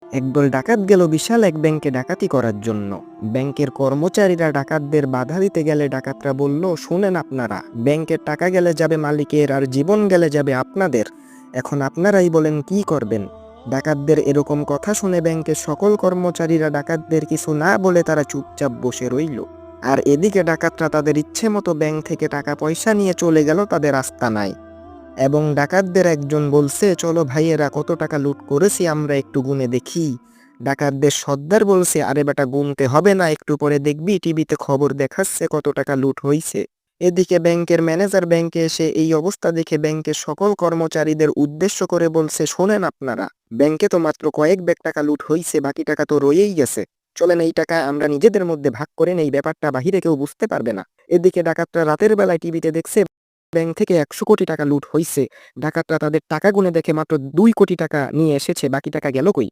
একদল ডাকাত গেল বিশাল এক ব্যাংকে ডাকাতি করার জন্য। ব্যাংকের কর্মচারীরা ডাকাতদের বাধা দিতে গেলে ডাকাতরা বলল, শুনেন আপনারা, ব্যাংকের টাকা গেলে যাবে মালিকের আর জীবন গেলে যাবে আপনাদের। এখন আপনারাই বলেন কি করবেন। ডাকাতদের এরকম কথা শুনে ব্যাংকের সকল কর্মচারীরা ডাকাতদের কিছু না বলে তারা চুপচাপ বসে রইল। আর এদিকে ডাকাতরা তাদের ইচ্ছে মতো ব্যাংক থেকে টাকা পয়সা নিয়ে চলে গেল তাদের আস্তানায়। এবং ডাকাতদের একজন বলছে, চলো ভাইয়েরা, কত টাকা লুট করেছি আমরা একটু গুনে দেখি। ডাকাতদের সর্দার বলছে, আরে বেটা, গুনতে হবে না, একটু পরে দেখবি টিভিতে খবর দেখাচ্ছে কত টাকা লুট হইছে। এদিকে ব্যাংকের ম্যানেজার ব্যাংকে এসে এই অবস্থা দেখে ব্যাংকের সকল কর্মচারীদের উদ্দেশ্য করে বলছে, শোনেন আপনারা, ব্যাংকে তো মাত্র কয়েক ব্যাগ টাকা লুট হইছে, বাকি টাকা তো রয়েই গেছে। চলেন এই টাকা আমরা নিজেদের মধ্যে ভাগ করে নেই, ব্যাপারটা বাহিরে কেউ বুঝতে পারবে না। এদিকে ডাকাতরা রাতের বেলায় টিভিতে দেখছে ব্যাংক থেকে ১০০ কোটি টাকা লুট হইছে। ডাকাতরা তাদের টাকা গুনে দেখে মাত্র ২ কোটি টাকা নিয়ে এসেছে, বাকি টাকা গেল কই?